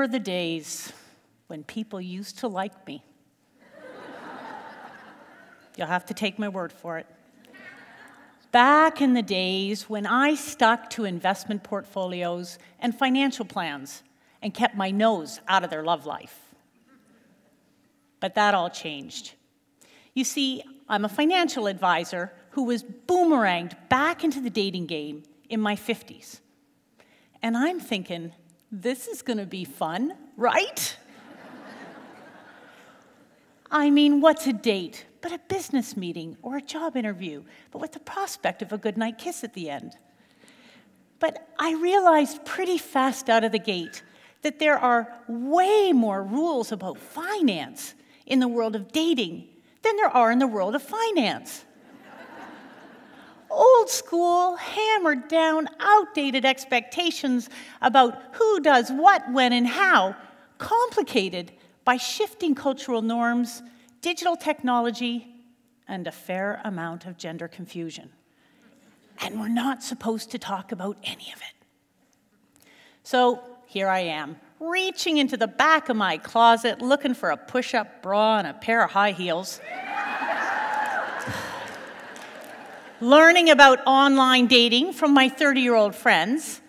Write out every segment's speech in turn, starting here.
remember the days when people used to like me. You'll have to take my word for it. Back in the days when I stuck to investment portfolios and financial plans and kept my nose out of their love life. But that all changed. You see, I'm a financial advisor who was boomeranged back into the dating game in my 50s. And I'm thinking, this is going to be fun, right? I mean, what's a date but a business meeting or a job interview, but with the prospect of a goodnight kiss at the end? But I realized pretty fast out of the gate that there are way more rules about finance in the world of dating than there are in the world of finance. Old school, hammered down, outdated expectations about who does what, when, and how, complicated by shifting cultural norms, digital technology, and a fair amount of gender confusion. And we're not supposed to talk about any of it. So here I am, reaching into the back of my closet, looking for a push-up bra and a pair of high heels. Learning about online dating from my 30-year-old friends.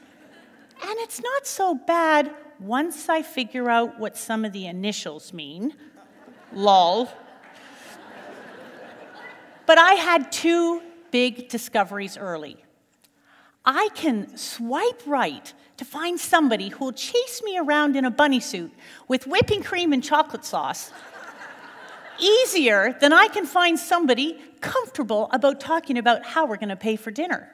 And it's not so bad once I figure out what some of the initials mean. Lol. But I had two big discoveries early. I can swipe right to find somebody who will chase me around in a bunny suit with whipping cream and chocolate sauce easier than I can find somebody comfortable about talking about how we're going to pay for dinner.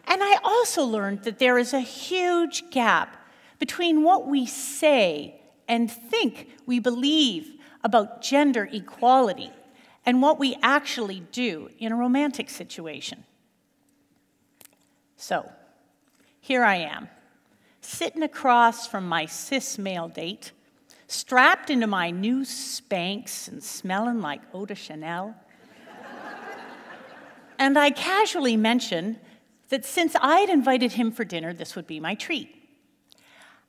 And I also learned that there is a huge gap between what we say and think we believe about gender equality and what we actually do in a romantic situation. So, here I am, sitting across from my cis male date, strapped into my new Spanx and smelling like eau de Chanel. And I casually mentioned that since I had invited him for dinner, this would be my treat.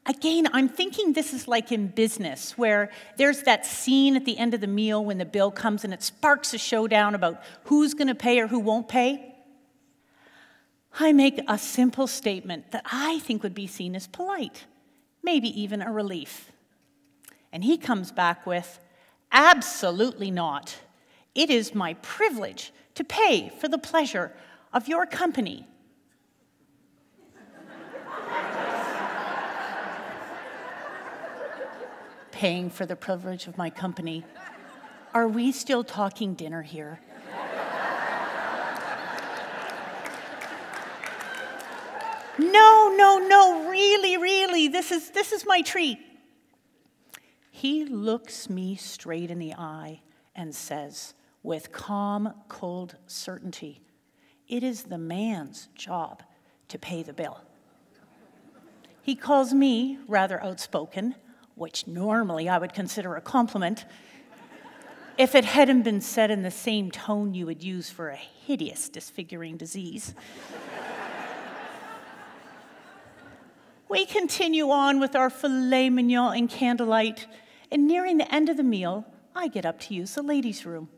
Again, I'm thinking this is like in business, where there's that scene at the end of the meal when the bill comes and it sparks a showdown about who's going to pay or who won't pay. I make a simple statement that I think would be seen as polite, maybe even a relief. And he comes back with, absolutely not. It is my privilege to pay for the pleasure of your company. Paying for the privilege of my company. Are we still talking dinner here? No, really, this is my treat. He looks me straight in the eye and says, with calm, cold certainty, it is the man's job to pay the bill. He calls me rather outspoken, which normally I would consider a compliment, if it hadn't been said in the same tone you would use for a hideous disfiguring disease. We continue on with our filet mignon and candlelight, and nearing the end of the meal, I get up to use the ladies' room.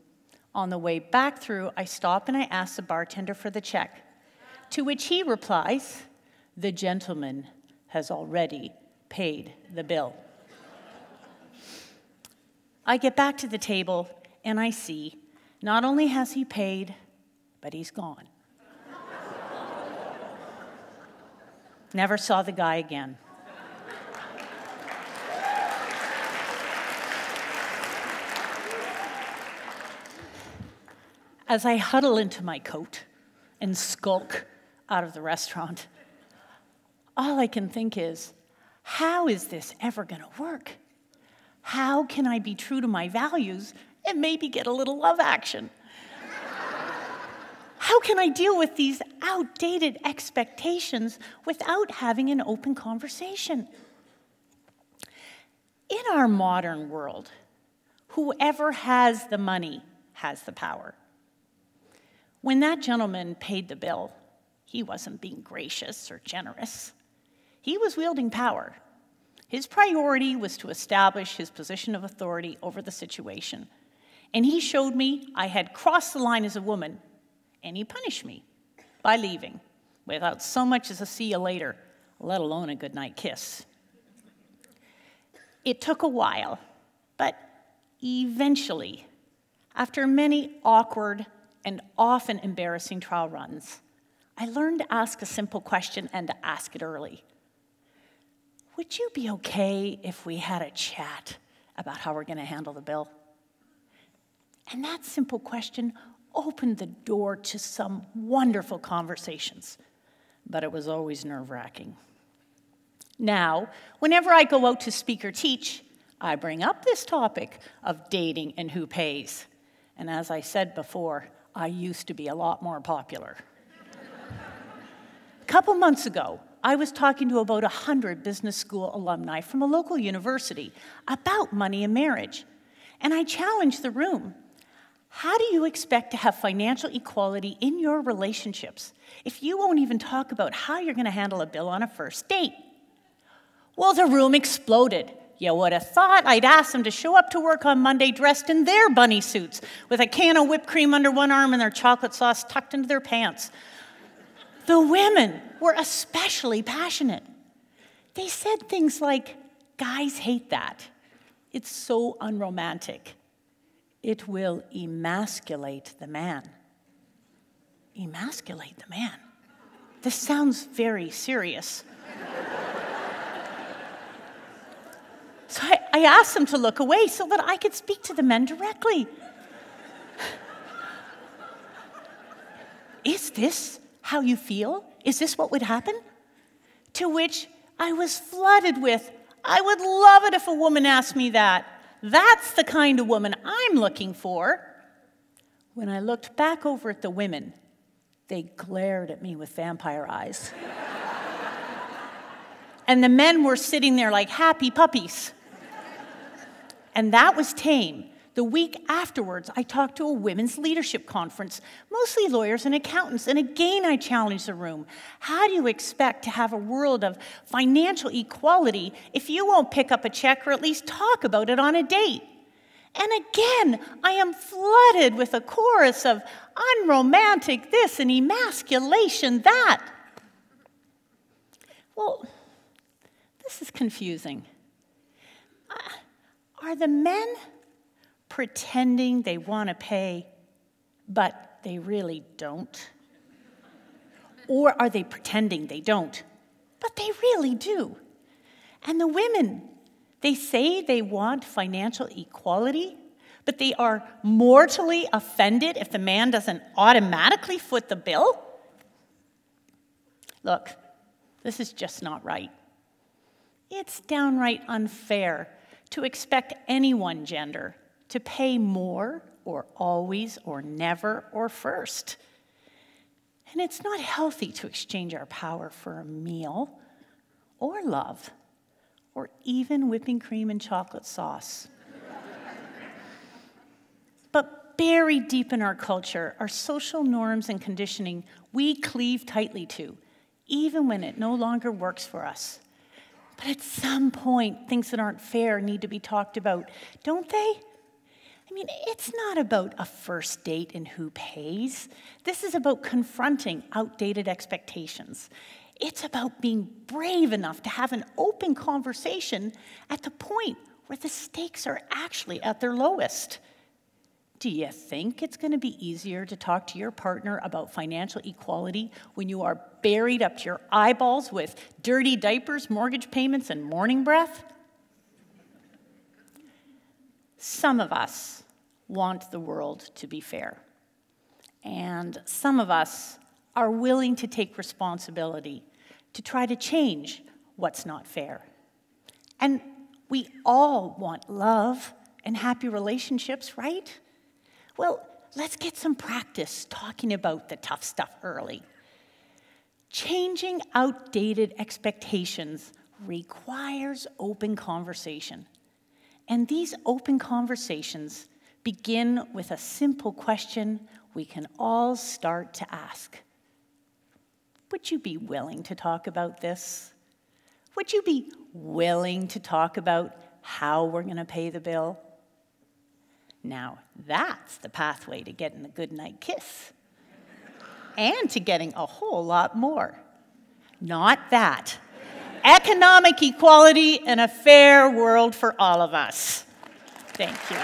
On the way back through, I stop and I ask the bartender for the check, to which he replies, the gentleman has already paid the bill. I get back to the table and I see, not only has he paid, but he's gone. Never saw the guy again. As I huddle into my coat and skulk out of the restaurant, all I can think is, how is this ever going to work? How can I be true to my values and maybe get a little love action? How can I deal with these outdated expectations without having an open conversation? In our modern world, whoever has the money has the power. When that gentleman paid the bill, he wasn't being gracious or generous. He was wielding power. His priority was to establish his position of authority over the situation. And he showed me I had crossed the line as a woman, and he punished me by leaving without so much as a see you later, let alone a goodnight kiss. It took a while, but eventually, after many awkward and often embarrassing trial runs, I learned to ask a simple question and to ask it early. Would you be okay if we had a chat about how we're going to handle the bill? And that simple question opened the door to some wonderful conversations, but it was always nerve-wracking. Now, whenever I go out to speak or teach, I bring up this topic of dating and who pays. And as I said before, I used to be a lot more popular. A couple months ago, I was talking to about 100 business school alumni from a local university about money and marriage. And I challenged the room. How do you expect to have financial equality in your relationships if you won't even talk about how you're going to handle a bill on a first date? Well, the room exploded. You would have thought I'd asked them to show up to work on Monday dressed in their bunny suits with a can of whipped cream under one arm and their chocolate sauce tucked into their pants. The women were especially passionate. They said things like, guys hate that. It's so unromantic. It will emasculate the man. Emasculate the man. This sounds very serious. So I asked them to look away so that I could speak to the men directly. Is this how you feel? Is this what would happen? To which I was flooded with, I would love it if a woman asked me that. That's the kind of woman I'm looking for. When I looked back over at the women, they glared at me with vampire eyes. And the men were sitting there like happy puppies. And that was tame. The week afterwards, I talked to a women's leadership conference, mostly lawyers and accountants, and again I challenged the room. How do you expect to have a world of financial equality if you won't pick up a check or at least talk about it on a date? And again, I am flooded with a chorus of unromantic this and emasculation that. Well, this is confusing. Are the men pretending they want to pay, but they really don't? Or are they pretending they don't, but they really do? And the women, they say they want financial equality, but they are mortally offended if the man doesn't automatically foot the bill? Look, this is just not right. It's downright unfair to expect any one gender to pay more or always or never or first. And it's not healthy to exchange our power for a meal or love or even whipping cream and chocolate sauce. But buried deep in our culture are social norms and conditioning we cleave tightly to, even when it no longer works for us. But at some point, things that aren't fair need to be talked about, don't they? I mean, it's not about a first date and who pays. This is about confronting outdated expectations. It's about being brave enough to have an open conversation at the point where the stakes are actually at their lowest. Do you think it's going to be easier to talk to your partner about financial equality when you are buried up to your eyeballs with dirty diapers, mortgage payments, and morning breath? Some of us want the world to be fair. And some of us are willing to take responsibility to try to change what's not fair. And we all want love and happy relationships, right? Well, let's get some practice talking about the tough stuff early. Changing outdated expectations requires open conversation. And these open conversations begin with a simple question we can all start to ask. Would you be willing to talk about this? Would you be willing to talk about how we're going to pay the bill? Now, that's the pathway to getting a goodnight kiss. And to getting a whole lot more. Not that. Economic equality and a fair world for all of us. Thank you.